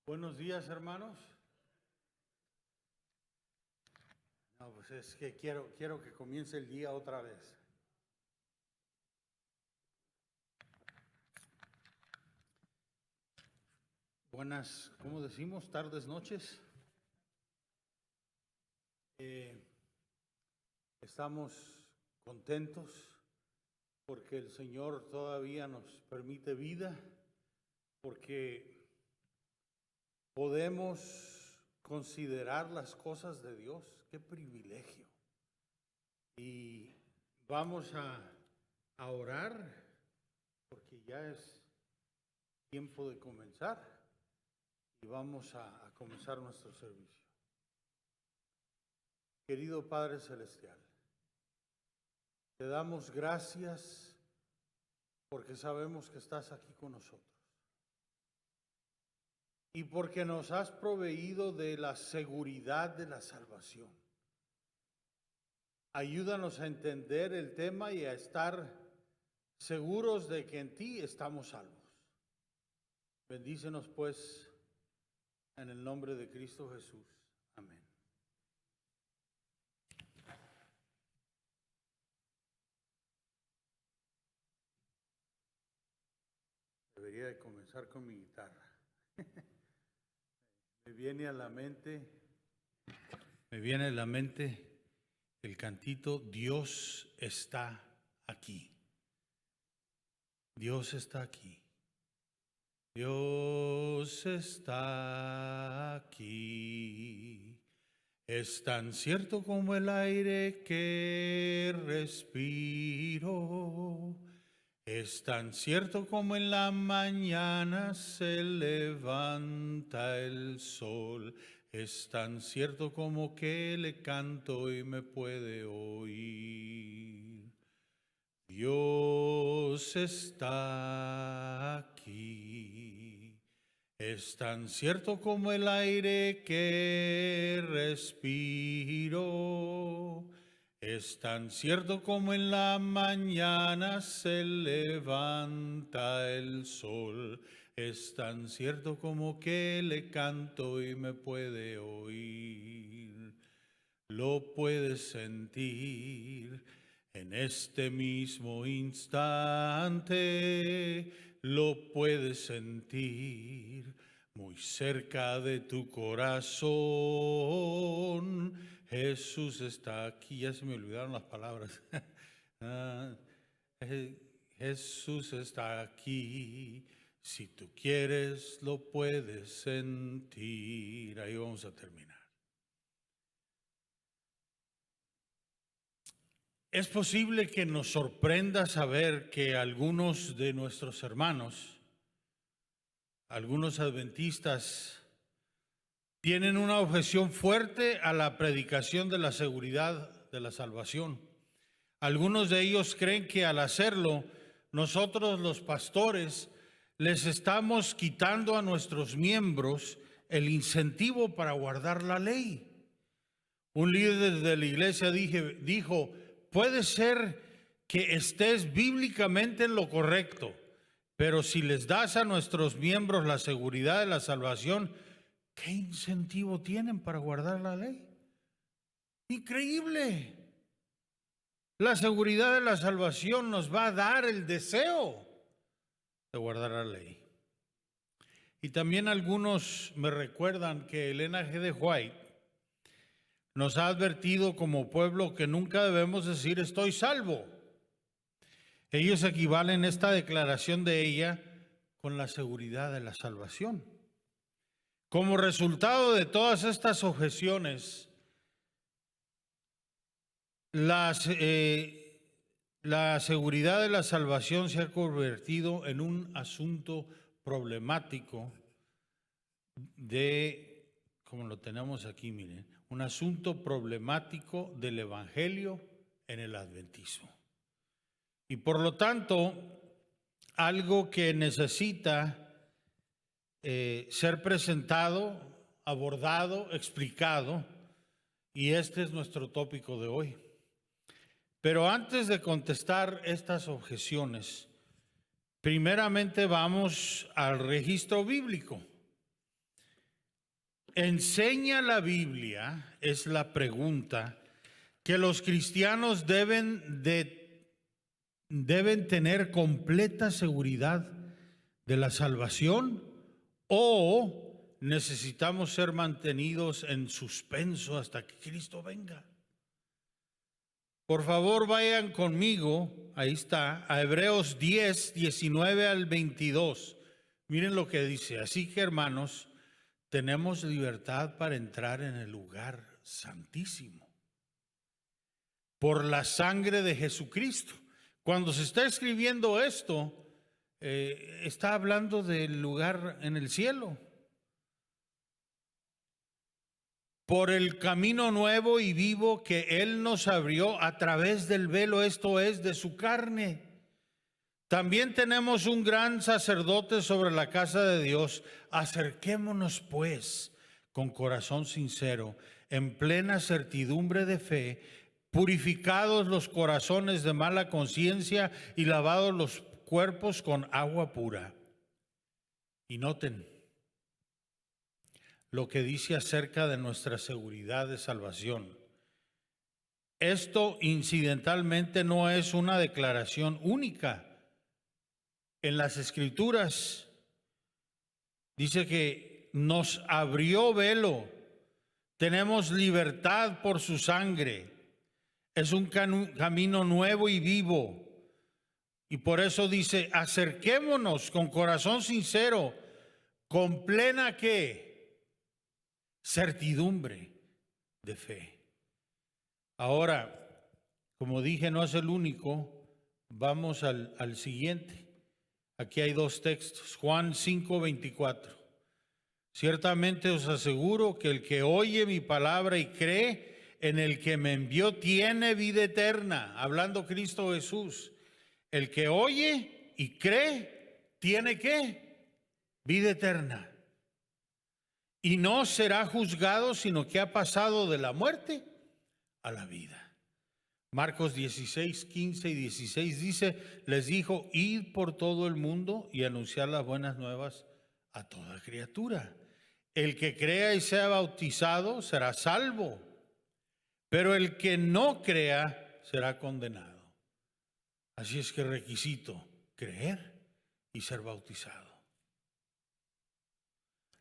Buenos días, hermanos. No, pues es que quiero que comience el día otra vez. Buenas, ¿cómo decimos? Tardes, noches. Estamos contentos porque el Señor todavía nos permite vida, porque podemos considerar las cosas de Dios. ¡Qué privilegio! Y vamos a orar porque ya es tiempo de comenzar y vamos a comenzar nuestro servicio. Querido Padre Celestial, te damos gracias porque sabemos que estás aquí con nosotros y porque nos has proveído de la seguridad de la salvación. Ayúdanos a entender el tema y a estar seguros de que en ti estamos salvos. Bendícenos pues en el nombre de Cristo Jesús. Amén. Debería de comenzar con mi guitarra. Me viene a la mente el cantito Dios está aquí. Dios está aquí. Dios está aquí. Es tan cierto como el aire que respiro. Es tan cierto como en la mañana se levanta el sol. Es tan cierto como que le canto y me puede oír. Dios está aquí. Es tan cierto como el aire que respiro. Es tan cierto como en la mañana se levanta el sol. Es tan cierto como que le canto y me puede oír. Lo puedes sentir en este mismo instante. Lo puedes sentir muy cerca de tu corazón. Jesús está aquí. Ya se me olvidaron las palabras. Jesús está aquí. Si tú quieres, lo puedes sentir. Ahí vamos a terminar. Es posible que nos sorprenda saber que algunos de nuestros hermanos, algunos adventistas, tienen una objeción fuerte a la predicación de la seguridad de la salvación. Algunos de ellos creen que al hacerlo, nosotros los pastores les estamos quitando a nuestros miembros el incentivo para guardar la ley. Un líder de la iglesia dijo, puede ser que estés bíblicamente en lo correcto, pero si les das a nuestros miembros la seguridad de la salvación, ¿qué incentivo tienen para guardar la ley? Increíble. La seguridad de la salvación nos va a dar el deseo de guardar la ley. Y también algunos me recuerdan que Elena G. de White nos ha advertido como pueblo que nunca debemos decir estoy salvo. Ellos equivalen esta declaración de ella con la seguridad de la salvación. Como resultado de todas estas objeciones, la seguridad de la salvación se ha convertido en un asunto problemático como lo tenemos aquí, miren, un asunto problemático del evangelio en el adventismo. Y por lo tanto, algo que necesita ser presentado, abordado, explicado, y este es nuestro tópico de hoy. Pero antes de contestar estas objeciones, primeramente vamos al registro bíblico. ¿Enseña la Biblia, es la pregunta, que los cristianos deben tener completa seguridad de la salvación, o necesitamos ser mantenidos en suspenso hasta que Cristo venga? Por favor, vayan conmigo, ahí está, a Hebreos 10, 19 al 22. Miren lo que dice: así que, hermanos, tenemos libertad para entrar en el lugar santísimo por la sangre de Jesucristo. Cuando se está escribiendo esto, está hablando del lugar en el cielo. Por el camino nuevo y vivo que Él nos abrió a través del velo, esto es, de su carne. También tenemos un gran sacerdote sobre la casa de Dios. Acerquémonos, pues, con corazón sincero, en plena certidumbre de fe, purificados los corazones de mala conciencia y lavados los cuerpos con agua pura. Y noten lo que dice acerca de nuestra seguridad de salvación. Esto incidentalmente no es una declaración única. En las Escrituras dice que nos abrió velo, tenemos libertad por su sangre, es un camino nuevo y vivo. Y por eso dice: acerquémonos con corazón sincero, con plena ¿qué? Certidumbre de fe. Ahora, como dije, no es el único. Vamos al siguiente. Aquí hay dos textos. Juan 5:24. Ciertamente os aseguro que el que oye mi palabra y cree en el que me envió tiene vida eterna. Hablando Cristo Jesús. El que oye y cree tiene ¿qué? Vida eterna. Y no será juzgado, sino que ha pasado de la muerte a la vida. Marcos 16, 15 y 16 dice: les dijo: id por todo el mundo y anunciar las buenas nuevas a toda criatura. El que crea y sea bautizado será salvo, pero el que no crea será condenado. Así es que requisito: creer y ser bautizado.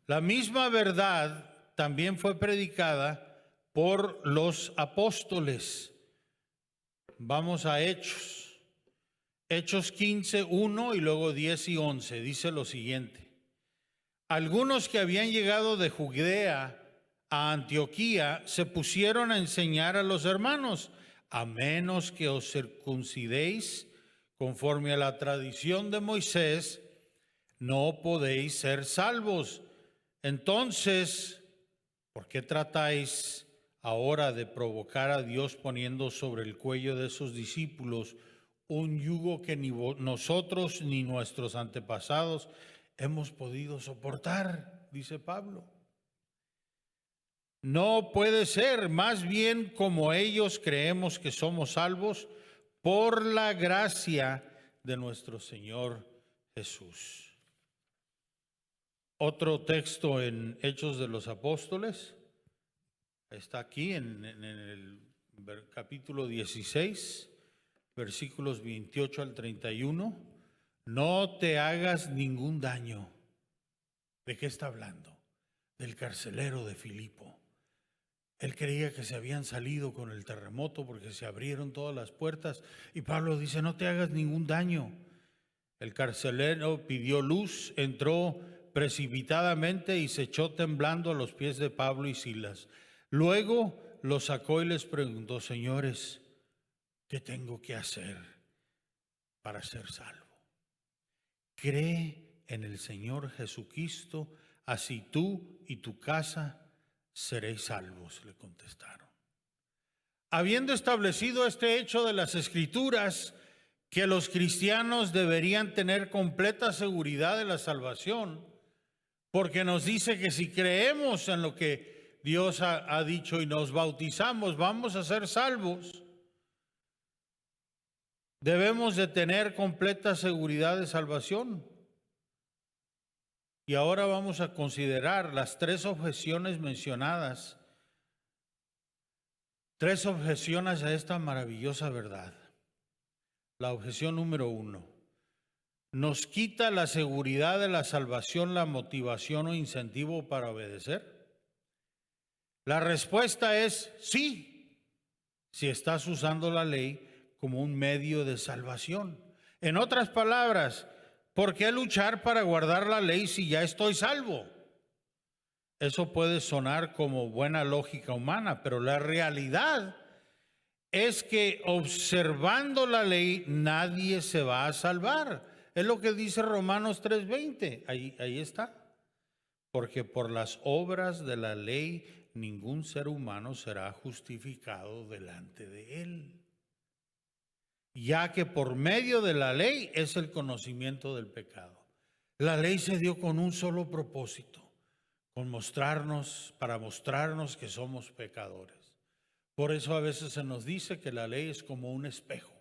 La misma verdad también fue predicada por los apóstoles. Vamos a Hechos. Hechos 15, 1 y luego 10 y 11. Dice lo siguiente: algunos que habían llegado de Judea a Antioquía se pusieron a enseñar a los hermanos: a menos que os circuncidéis conforme a la tradición de Moisés, no podéis ser salvos. Entonces, ¿por qué tratáis ahora de provocar a Dios poniendo sobre el cuello de esos discípulos un yugo que ni nosotros ni nuestros antepasados hemos podido soportar? Dice Pablo. No puede ser, más bien como ellos creemos que somos salvos por la gracia de nuestro Señor Jesús. Otro texto en Hechos de los Apóstoles, está aquí en el capítulo 16, versículos 28 al 31. No te hagas ningún daño. ¿De qué está hablando? Del carcelero de Filipo. Él creía que se habían salido con el terremoto porque se abrieron todas las puertas. Y Pablo dice: no te hagas ningún daño. El carcelero pidió luz, entró precipitadamente y se echó temblando a los pies de Pablo y Silas. Luego los sacó y les preguntó: señores, ¿qué tengo que hacer para ser salvo? Cree en el Señor Jesucristo, así tú y tu casa seréis salvos, le contestaron. Habiendo establecido este hecho de las Escrituras, que los cristianos deberían tener completa seguridad de la salvación, porque nos dice que si creemos en lo que Dios ha dicho y nos bautizamos, vamos a ser salvos. Debemos de tener completa seguridad de salvación. Y ahora vamos a considerar las tres objeciones mencionadas, tres objeciones a esta maravillosa verdad. La objeción número 1. ¿Nos quita la seguridad de la salvación la motivación o incentivo para obedecer? La respuesta es sí, si estás usando la ley como un medio de salvación. En otras palabras, ¿por qué luchar para guardar la ley si ya estoy salvo? Eso puede sonar como buena lógica humana, pero la realidad es que observando la ley nadie se va a salvar. Es lo que dice Romanos 3:20. Ahí está. Porque por las obras de la ley ningún ser humano será justificado delante de él, ya que por medio de la ley es el conocimiento del pecado. La ley se dio con un solo propósito, para mostrarnos que somos pecadores. Por eso a veces se nos dice que la ley es como un espejo.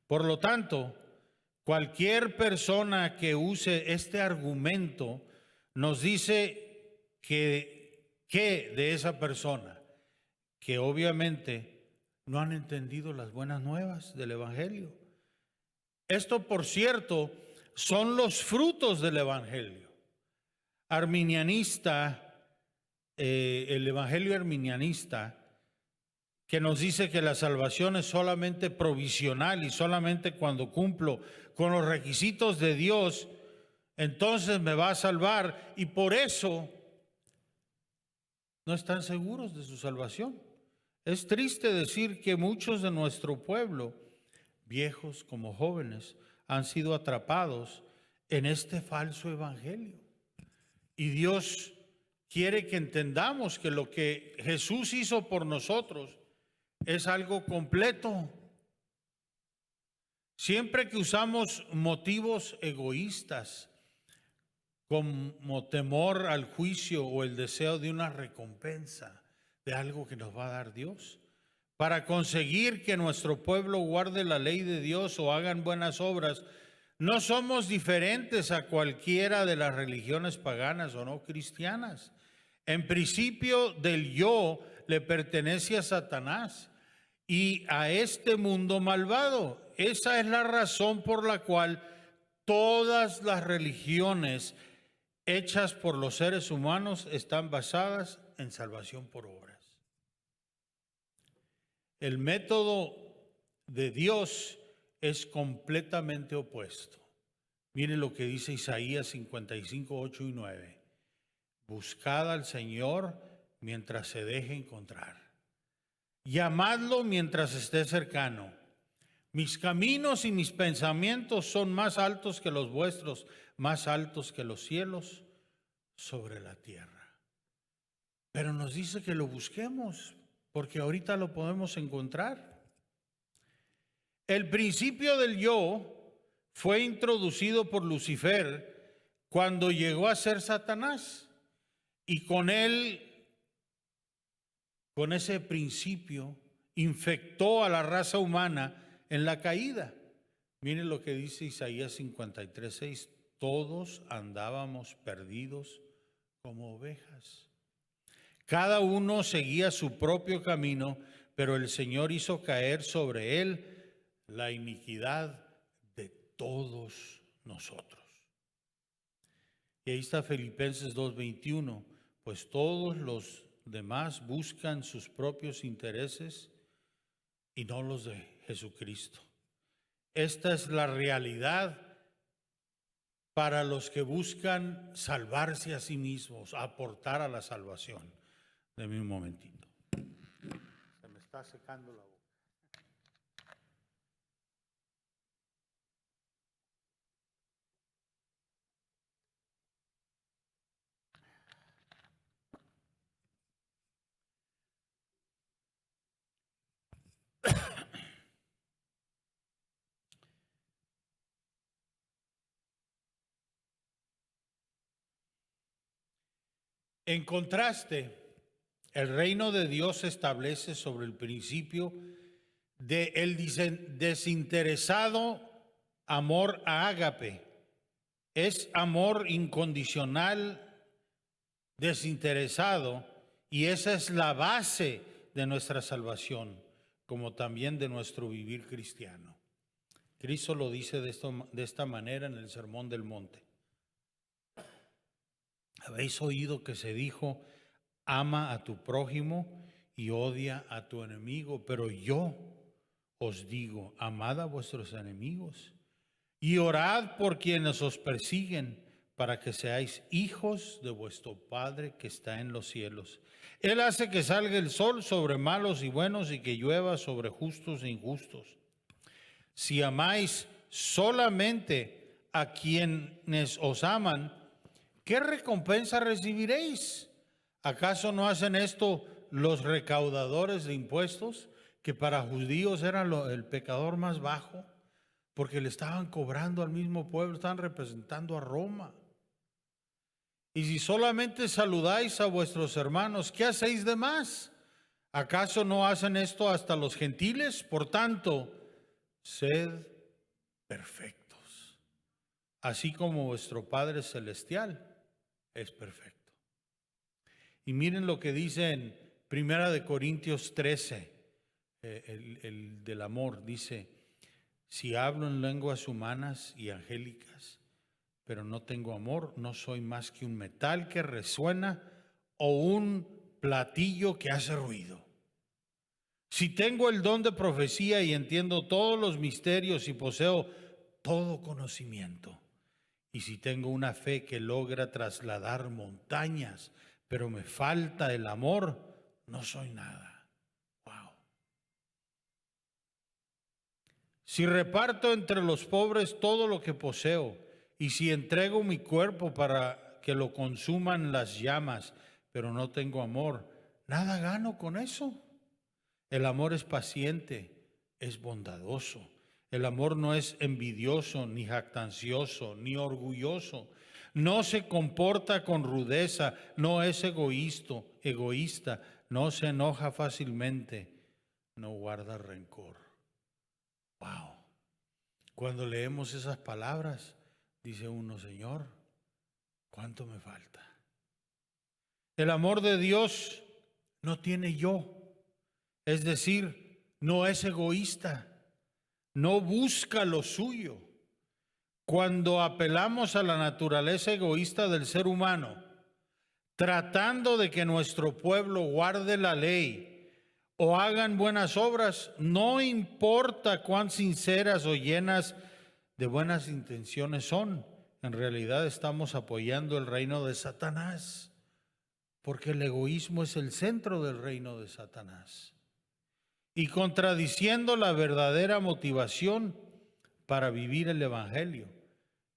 Por lo tanto, cualquier persona que use este argumento nos dice que de esa persona, que obviamente no han entendido las buenas nuevas del Evangelio. Esto, por cierto, son los frutos del Evangelio. El Evangelio arminianista, que nos dice que la salvación es solamente provisional y solamente cuando cumplo con los requisitos de Dios, entonces me va a salvar, y por eso no están seguros de su salvación. Es triste decir que muchos de nuestro pueblo, viejos como jóvenes, han sido atrapados en este falso evangelio. Y Dios quiere que entendamos que lo que Jesús hizo por nosotros es algo completo. Siempre que usamos motivos egoístas como temor al juicio o el deseo de una recompensa de algo que nos va a dar Dios, para conseguir que nuestro pueblo guarde la ley de Dios o hagan buenas obras, no somos diferentes a cualquiera de las religiones paganas o no cristianas. En principio, del yo le pertenece a Satanás y a este mundo malvado. Esa es la razón por la cual todas las religiones hechas por los seres humanos están basadas en salvación por obras. El método de Dios es completamente opuesto. Miren lo que dice Isaías 55, 8 y 9. Buscad al Señor mientras se deje encontrar. Llamadlo mientras esté cercano. Mis caminos y mis pensamientos son más altos que los vuestros, más altos que los cielos sobre la tierra. Pero nos dice que lo busquemos, porque ahorita lo podemos encontrar. El principio del yo fue introducido por Lucifer cuando llegó a ser Satanás. Y con él, con ese principio, infectó a la raza humana en la caída. Miren lo que dice Isaías 53, 6. Todos andábamos perdidos como ovejas. Cada uno seguía su propio camino, pero el Señor hizo caer sobre él la iniquidad de todos nosotros. Y ahí está Filipenses 2:21. Pues todos los demás buscan sus propios intereses y no los de Jesucristo. Esta es la realidad para los que buscan salvarse a sí mismos, aportar a la salvación. Deme un momentito. Se me está secando la boca. En contraste, el reino de Dios se establece sobre el principio del desinteresado amor ágape. es amor incondicional, desinteresado, y esa es la base de nuestra salvación, como también de nuestro vivir cristiano. Cristo lo dice de esta manera en el Sermón del Monte. Habéis oído que se dijo, ama a tu prójimo y odia a tu enemigo, pero yo os digo, amad a vuestros enemigos y orad por quienes os persiguen, para que seáis hijos de vuestro Padre que está en los cielos. Él hace que salga el sol sobre malos y buenos y que llueva sobre justos e injustos. Si amáis solamente a quienes os aman, ¿qué recompensa recibiréis? ¿Acaso no hacen esto los recaudadores de impuestos, que para judíos eran el pecador más bajo, porque le estaban cobrando al mismo pueblo, estaban representando a Roma? Y si solamente saludáis a vuestros hermanos, ¿qué hacéis de más? ¿Acaso no hacen esto hasta los gentiles? Por tanto, sed perfectos, así como vuestro Padre Celestial es perfecto. Y miren lo que dice en 1 Corintios 13, el del amor. Dice, si hablo en lenguas humanas y angélicas, pero no tengo amor, no soy más que un metal que resuena o un platillo que hace ruido. Si tengo el don de profecía y entiendo todos los misterios y poseo todo conocimiento, y si tengo una fe que logra trasladar montañas, pero me falta el amor, no soy nada. Wow. Si reparto entre los pobres todo lo que poseo, y si entrego mi cuerpo para que lo consuman las llamas, pero no tengo amor, nada gano con eso. El amor es paciente, es bondadoso. El amor no es envidioso, ni jactancioso, ni orgulloso. No se comporta con rudeza, no es egoísta, no se enoja fácilmente, no guarda rencor. Wow. Cuando leemos esas palabras, dice uno, Señor, ¿cuánto me falta? El amor de Dios no tiene yo. Es decir, no es egoísta, no busca lo suyo. Cuando apelamos a la naturaleza egoísta del ser humano, tratando de que nuestro pueblo guarde la ley o hagan buenas obras, no importa cuán sinceras o llenas de buenas intenciones son, en realidad estamos apoyando el reino de Satanás, porque el egoísmo es el centro del reino de Satanás. Y contradiciendo la verdadera motivación para vivir el Evangelio.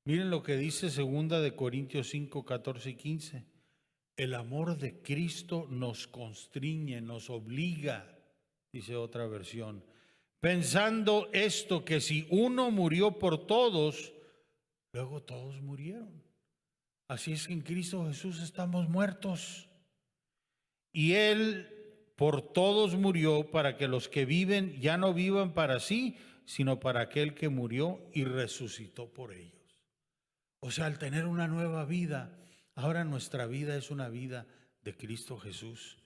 Miren lo que dice 2 Corintios 5, 14 y 15. El amor de Cristo nos constriñe, nos obliga, dice otra versión, pensando esto, que si uno murió por todos, luego todos murieron. Así es que en Cristo Jesús estamos muertos. Y Él por todos murió, para que los que viven ya no vivan para sí, sino para aquel que murió y resucitó por ellos. O sea, al tener una nueva vida, ahora nuestra vida es una vida de Cristo Jesús.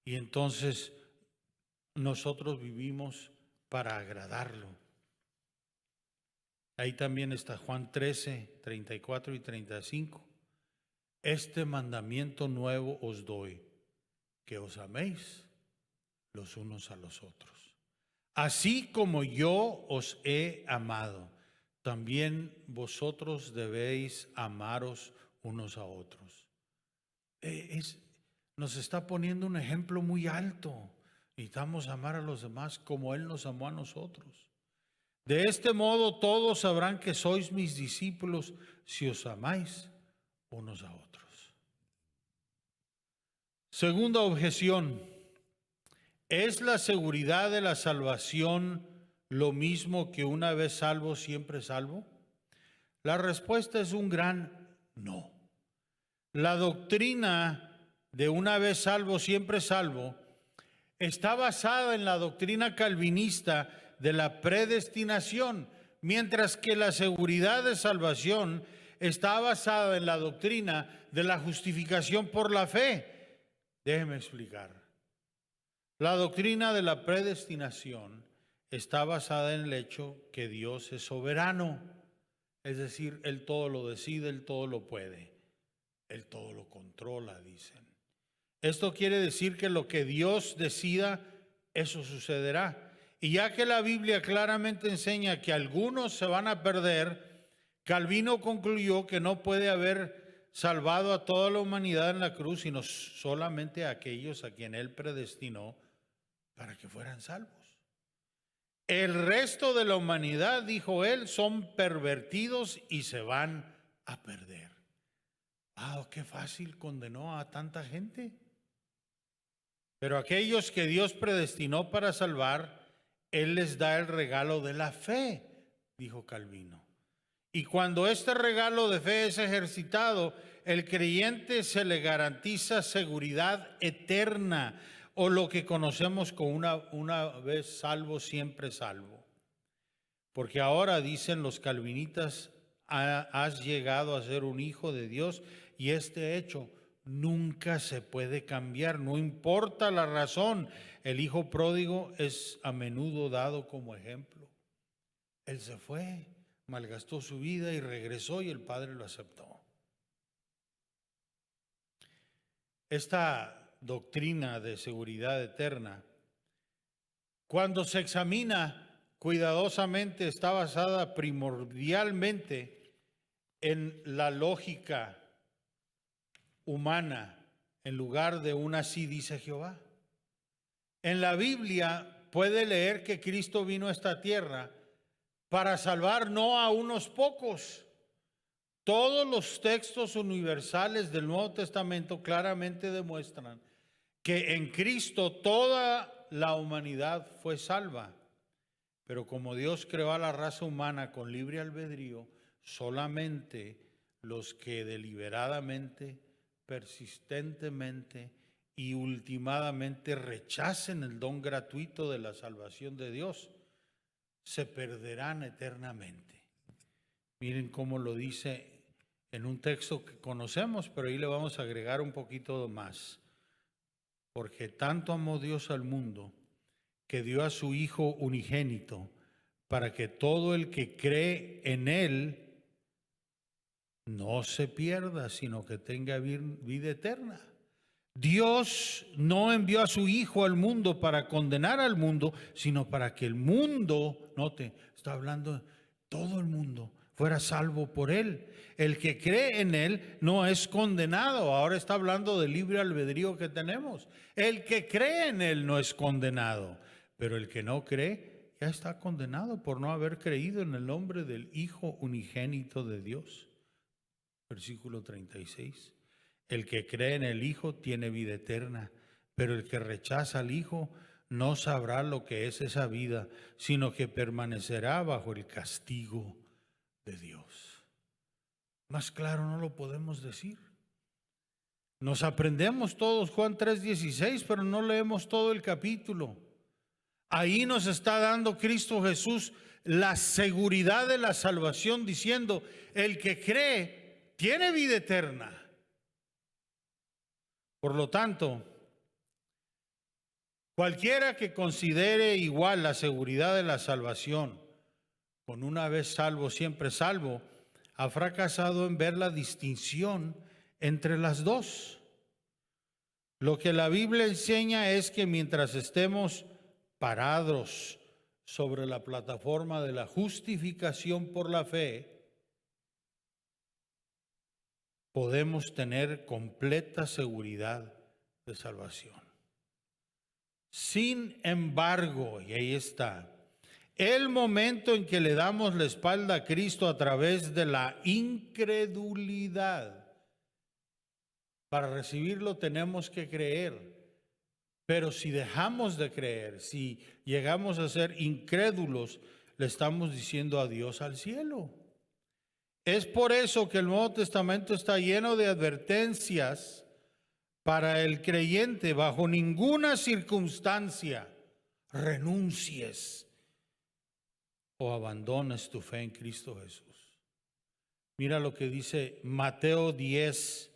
Y entonces nosotros vivimos para agradarlo. Ahí también está Juan 13, 34 y 35. Este mandamiento nuevo os doy, que os améis los unos a los otros. Así como yo os he amado, también vosotros debéis amaros unos a otros. Nos está poniendo un ejemplo muy alto. Necesitamos amar a los demás como Él nos amó a nosotros. De este modo todos sabrán que sois mis discípulos si os amáis unos a otros. Segunda objeción. ¿Es la seguridad de la salvación lo mismo que una vez salvo, siempre salvo? La respuesta es un gran no. La doctrina de una vez salvo, siempre salvo, está basada en la doctrina calvinista de la predestinación, mientras que la seguridad de salvación está basada en la doctrina de la justificación por la fe. Déjeme explicar. La doctrina de la predestinación está basada en el hecho que Dios es soberano, es decir, Él todo lo decide, Él todo lo puede, Él todo lo controla, dicen. Esto quiere decir que lo que Dios decida, eso sucederá. Y ya que la Biblia claramente enseña que algunos se van a perder, Calvino concluyó que no puede haber salvado a toda la humanidad en la cruz, sino solamente a aquellos a quien Él predestinó para que fueran salvos. El resto de la humanidad, dijo él, son pervertidos y se van a perder. ¡Wow! ¡Qué fácil condenó a tanta gente! Pero aquellos que Dios predestinó para salvar, Él les da el regalo de la fe, dijo Calvino. Y cuando este regalo de fe es ejercitado, el creyente se le garantiza seguridad eterna, o lo que conocemos como una vez salvo, siempre salvo. Porque ahora, dicen los calvinistas, has llegado a ser un hijo de Dios, y este hecho nunca se puede cambiar, no importa la razón. El hijo pródigo es a menudo dado como ejemplo. Él se fue, malgastó su vida y regresó, y el Padre lo aceptó. Esta doctrina de seguridad eterna, cuando se examina cuidadosamente, está basada primordialmente en la lógica humana, en lugar de un así dice Jehová. En la Biblia puede leer que Cristo vino a esta tierra para salvar no a unos pocos. Todos los textos universales del Nuevo Testamento claramente demuestran que en Cristo toda la humanidad fue salva. Pero como Dios creó a la raza humana con libre albedrío, solamente los que deliberadamente, persistentemente y ultimadamente rechacen el don gratuito de la salvación de Dios, se perderán eternamente. Miren cómo lo dice en un texto que conocemos, pero ahí le vamos a agregar un poquito más. Porque tanto amó Dios al mundo, que dio a su Hijo unigénito, para que todo el que cree en Él no se pierda, sino que tenga vida eterna. Dios no envió a su Hijo al mundo para condenar al mundo, sino para que el mundo, note, está hablando de todo el mundo, fuera salvo por Él. El que cree en Él no es condenado. Ahora está hablando del libre albedrío que tenemos. El que cree en Él no es condenado, pero el que no cree ya está condenado por no haber creído en el nombre del Hijo unigénito de Dios. Versículo 36. El que cree en el Hijo tiene vida eterna, pero el que rechaza al Hijo no sabrá lo que es esa vida, sino que permanecerá bajo el castigo de Dios. Más claro no lo podemos decir. Nos aprendemos todos Juan 3:16, pero no leemos todo el capítulo. Ahí nos está dando Cristo Jesús la seguridad de la salvación, diciendo, el que cree tiene vida eterna. Por lo tanto, cualquiera que considere igual la seguridad de la salvación con una vez salvo, siempre salvo, ha fracasado en ver la distinción entre las dos. Lo que la Biblia enseña es que mientras estemos parados sobre la plataforma de la justificación por la fe, podemos tener completa seguridad de salvación. Sin embargo, y ahí está, el momento en que le damos la espalda a Cristo a través de la incredulidad, para recibirlo tenemos que creer. Pero si dejamos de creer, si llegamos a ser incrédulos, le estamos diciendo adiós al cielo. Es por eso que el Nuevo Testamento está lleno de advertencias para el creyente. Bajo ninguna circunstancia renuncies o abandones tu fe en Cristo Jesús. Mira lo que dice Mateo 10,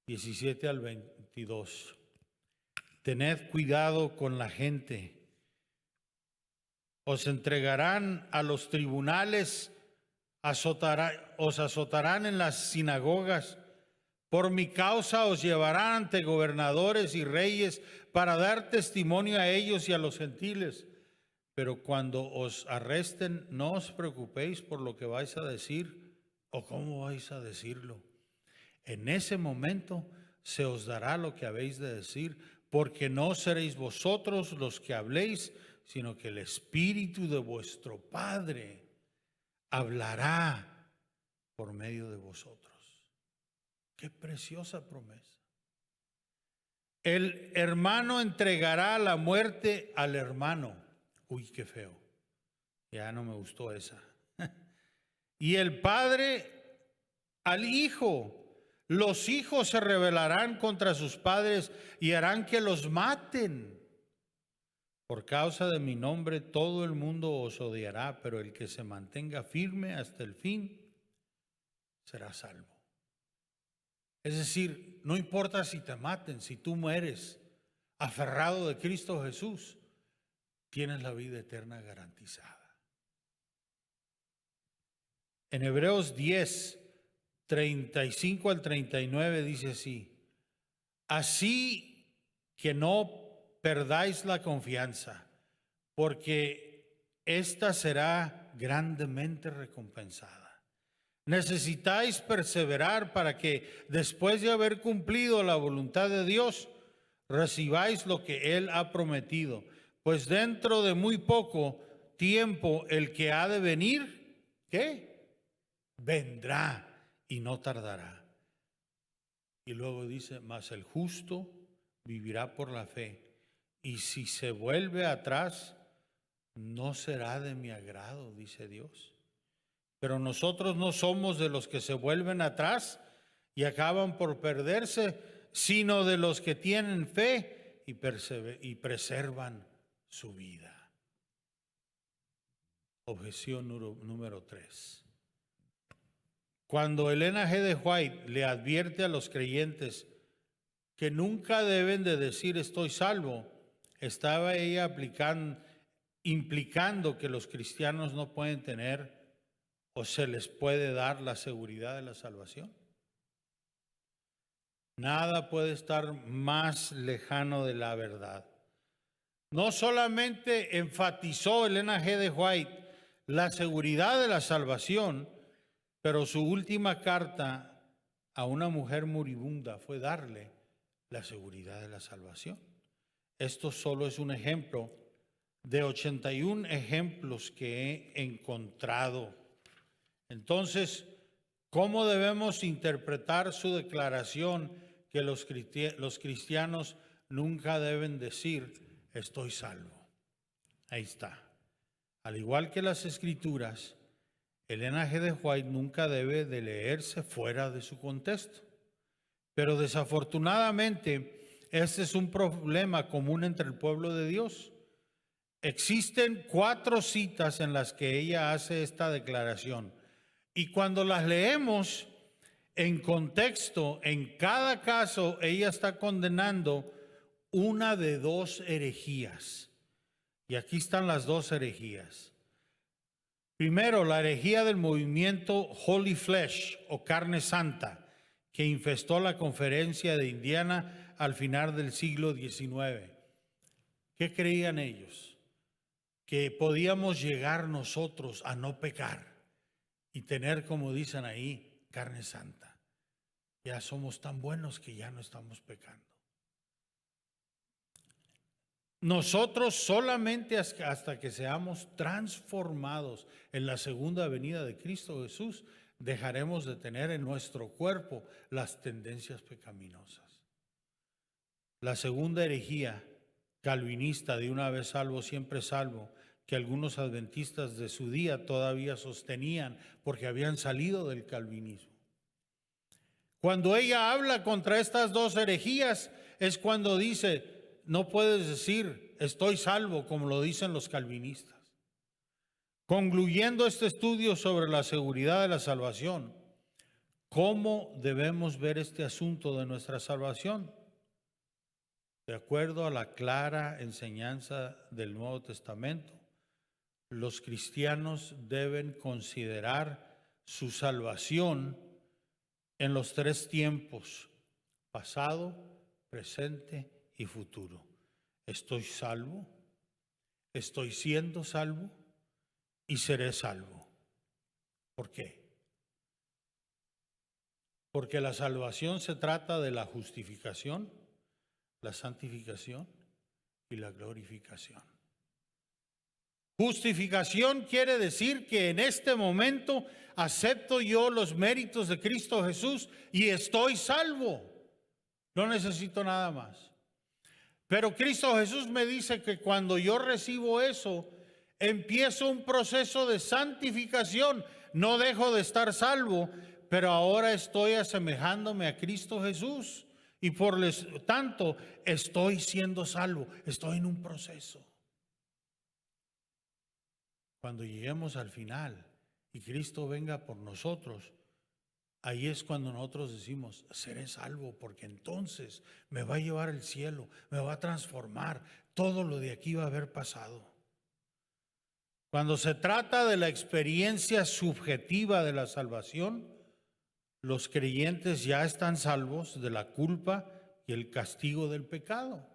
17 al 22. Tened cuidado con la gente. Os entregarán a los tribunales, os azotarán en las sinagogas. Por mi causa os llevarán ante gobernadores y reyes para dar testimonio a ellos y a los gentiles. Pero cuando os arresten, no os preocupéis por lo que vais a decir o cómo vais a decirlo. En ese momento se os dará lo que habéis de decir, porque no seréis vosotros los que habléis, sino que el Espíritu de vuestro Padre hablará por medio de vosotros. Qué preciosa promesa. El hermano entregará a la muerte al hermano. Uy, qué feo. Ya no me gustó esa. Y el padre al hijo. Los hijos se rebelarán contra sus padres y harán que los maten. Por causa de mi nombre todo el mundo os odiará, pero el que se mantenga firme hasta el fin será salvo. Es decir, no importa si te maten, si tú mueres aferrado de Cristo Jesús, tienes la vida eterna garantizada. En Hebreos 10, 35 al 39 dice así: así que no perdáis la confianza, porque ésta será grandemente recompensada. Necesitáis perseverar para que, después de haber cumplido la voluntad de Dios, recibáis lo que Él ha prometido. Pues dentro de muy poco tiempo el que ha de venir, ¿qué? Vendrá y no tardará. Y luego dice, mas el justo vivirá por la fe. Y si se vuelve atrás, no será de mi agrado, dice Dios. Pero nosotros no somos de los que se vuelven atrás y acaban por perderse, sino de los que tienen fe y preservan su vida. Objeción número 3. Cuando Elena G. de White le advierte a los creyentes que nunca deben de decir estoy salvo, estaba ella implicando que los cristianos no pueden tener o se les puede dar la seguridad de la salvación. Nada puede estar más lejano de la verdad. No solamente enfatizó Elena G. de White la seguridad de la salvación, pero su última carta a una mujer moribunda fue darle la seguridad de la salvación. Esto solo es un ejemplo de 81 ejemplos que he encontrado. Entonces, ¿cómo debemos interpretar su declaración que los cristianos nunca deben decir estoy salvo? Ahí está. Al igual que las Escrituras, Elena G. de White nunca debe de leerse fuera de su contexto. Pero desafortunadamente, este es un problema común entre el pueblo de Dios. Existen 4 citas en las que ella hace esta declaración. Y cuando las leemos en contexto, en cada caso, ella está condenando una de 2 herejías. Y aquí están las 2 herejías. Primero, la herejía del movimiento Holy Flesh o Carne Santa, que infestó la conferencia de Indiana al final del siglo XIX. ¿Qué creían ellos? Que podíamos llegar nosotros a no pecar y tener, como dicen ahí, carne santa. Ya somos tan buenos que ya no estamos pecando. Nosotros solamente hasta que seamos transformados en la segunda venida de Cristo Jesús, dejaremos de tener en nuestro cuerpo las tendencias pecaminosas. La segunda herejía calvinista de una vez salvo, siempre salvo, que algunos adventistas de su día todavía sostenían porque habían salido del calvinismo. Cuando ella habla contra estas 2 herejías es cuando dice, no puedes decir estoy salvo como lo dicen los calvinistas. Concluyendo este estudio sobre la seguridad de la salvación, ¿Cómo debemos ver este asunto de nuestra salvación? De acuerdo a la clara enseñanza del Nuevo Testamento, los cristianos deben considerar su salvación en los tres tiempos: pasado, presente y futuro. Estoy salvo, estoy siendo salvo y seré salvo. ¿Por qué? Porque la salvación se trata de la justificación, la santificación y la glorificación. Justificación quiere decir que en este momento acepto yo los méritos de Cristo Jesús y estoy salvo. No necesito nada más. Pero Cristo Jesús me dice que cuando yo recibo eso, empiezo un proceso de santificación. No dejo de estar salvo, pero ahora estoy asemejándome a Cristo Jesús. Y por tanto, estoy siendo salvo. Estoy en un proceso. Cuando lleguemos al final y Cristo venga por nosotros, ahí es cuando nosotros decimos, seré salvo, porque entonces me va a llevar al cielo, me va a transformar, todo lo de aquí va a haber pasado. Cuando se trata de la experiencia subjetiva de la salvación, los creyentes ya están salvos de la culpa y el castigo del pecado.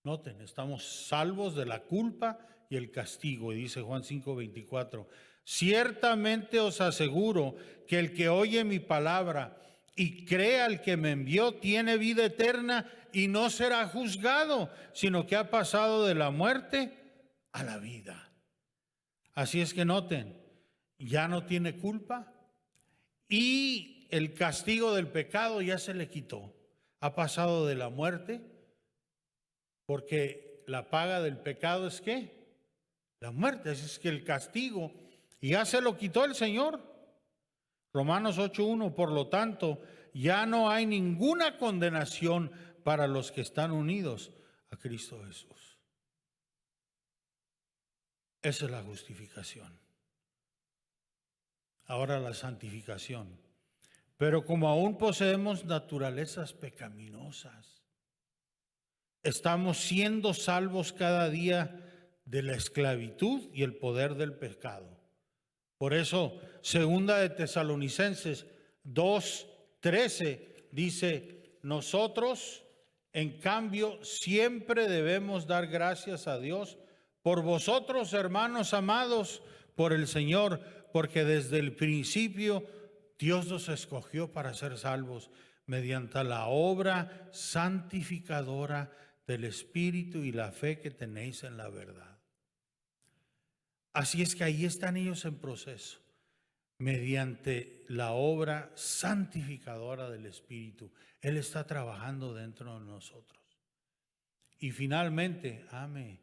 Noten, estamos salvos de la culpa y el castigo. Y dice Juan 5:24, ciertamente os aseguro que el que oye mi palabra y cree al que me envió tiene vida eterna y no será juzgado, sino que ha pasado de la muerte a la vida. Así es que noten, ya no tiene culpa y el castigo del pecado ya se le quitó. Ha pasado de la muerte, porque la paga del pecado es ¿qué? La muerte. Así es que el castigo ya se lo quitó el Señor. Romanos 8:1, por lo tanto, ya no hay ninguna condenación para los que están unidos a Cristo Jesús. Esa es la justificación. Ahora la santificación. Pero como aún poseemos naturalezas pecaminosas, estamos siendo salvos cada día de la esclavitud y el poder del pecado. Por eso, segunda de Tesalonicenses 2:13 dice, nosotros, en cambio, siempre debemos dar gracias a Dios por vosotros, hermanos amados, por el Señor, porque desde el principio Dios nos escogió para ser salvos mediante la obra santificadora del Espíritu y la fe que tenéis en la verdad. Así es que ahí están ellos en proceso, mediante la obra santificadora del Espíritu. Él está trabajando dentro de nosotros. Y finalmente, amén.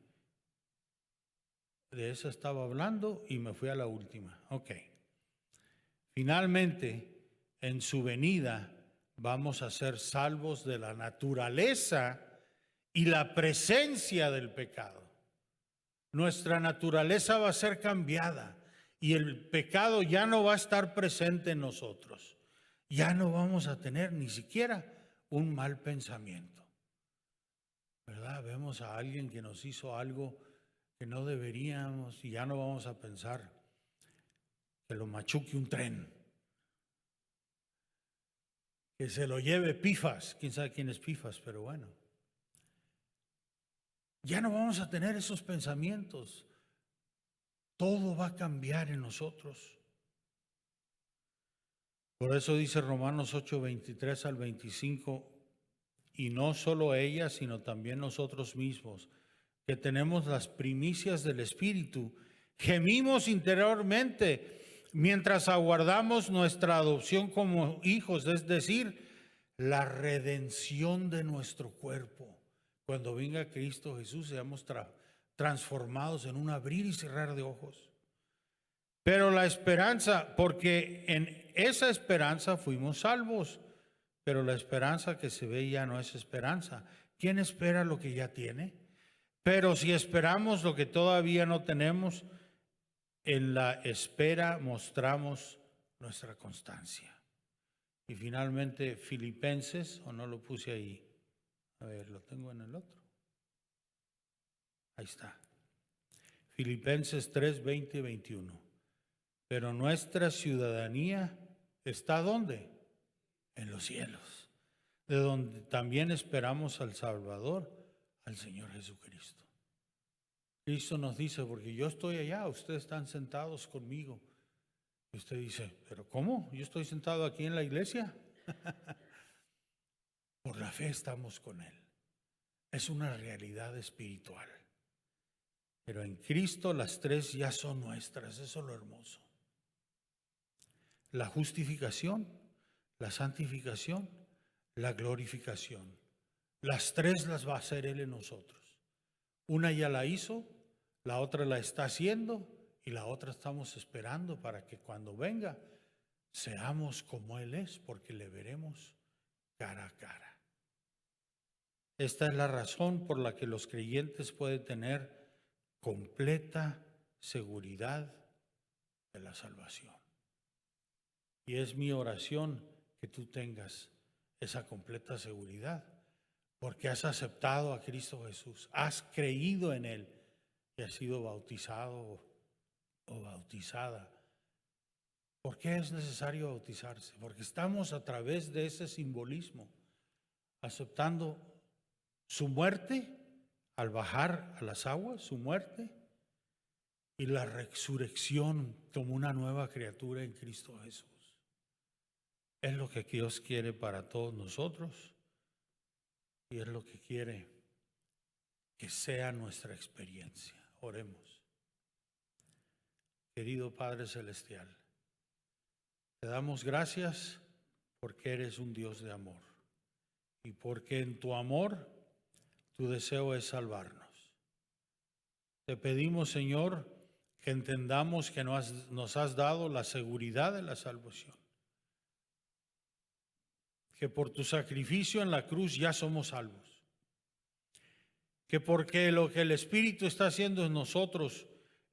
De eso estaba hablando y me fui a la última. Ok. Finalmente, en su venida, vamos a ser salvos de la naturaleza y la presencia del pecado. Nuestra naturaleza va a ser cambiada y el pecado ya no va a estar presente en nosotros. Ya no vamos a tener ni siquiera un mal pensamiento. ¿Verdad? Vemos a alguien que nos hizo algo que no deberíamos y ya no vamos a pensar que lo machuque un tren, que se lo lleve Pifas. Quién sabe quién es Pifas, pero bueno. Ya no vamos a tener esos pensamientos. Todo va a cambiar en nosotros. Por eso dice Romanos 8:23 al 25, y no solo ella, sino también nosotros mismos, que tenemos las primicias del Espíritu, gemimos interiormente mientras aguardamos nuestra adopción como hijos, es decir, la redención de nuestro cuerpo. Cuando venga Cristo Jesús, seamos transformados en un abrir y cerrar de ojos. Pero la esperanza, porque en esa esperanza fuimos salvos, pero la esperanza que se ve ya no es esperanza. ¿Quién espera lo que ya tiene? Pero si esperamos lo que todavía no tenemos, en la espera mostramos nuestra constancia. Y finalmente Filipenses, o no lo puse ahí. A ver, lo tengo en el otro. Ahí está. Filipenses 3, 20 y 21. Pero nuestra ciudadanía está ¿dónde? En los cielos, de donde también esperamos al Salvador, al Señor Jesucristo. Cristo nos dice, porque yo estoy allá, ustedes están sentados conmigo. Y usted dice, ¿pero cómo? ¿Yo estoy sentado aquí en la iglesia? Por la fe estamos con Él. Es una realidad espiritual. Pero en Cristo las tres ya son nuestras. Eso es lo hermoso. La justificación, la santificación, la glorificación. Las tres las va a hacer Él en nosotros. Una ya la hizo, la otra la está haciendo y la otra estamos esperando para que cuando venga seamos como Él es, porque le veremos cara a cara. Esta es la razón por la que los creyentes pueden tener completa seguridad de la salvación. Y es mi oración que tú tengas esa completa seguridad, porque has aceptado a Cristo Jesús, has creído en Él y has sido bautizado o bautizada. ¿Por qué es necesario bautizarse? Porque estamos a través de ese simbolismo aceptando su muerte al bajar a las aguas, su muerte, y la resurrección como una nueva criatura en Cristo Jesús. Es lo que Dios quiere para todos nosotros y es lo que quiere que sea nuestra experiencia. Oremos. Querido Padre Celestial, te damos gracias porque eres un Dios de amor y porque en tu amor tu deseo es salvarnos. Te pedimos, Señor, que entendamos que nos has dado la seguridad de la salvación, que por tu sacrificio en la cruz ya somos salvos, que porque lo que el Espíritu está haciendo en nosotros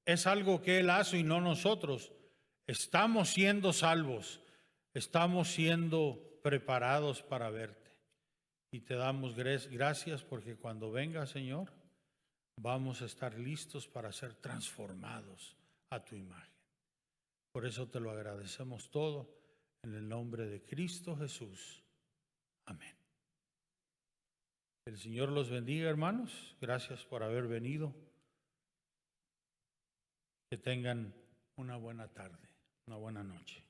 es algo que Él hace y no nosotros, estamos siendo salvos, estamos siendo preparados para verte. Y te damos gracias porque cuando venga, Señor, vamos a estar listos para ser transformados a tu imagen. Por eso te lo agradecemos todo en el nombre de Cristo Jesús. Amén. El Señor los bendiga, hermanos. Gracias por haber venido. Que tengan una buena tarde, una buena noche.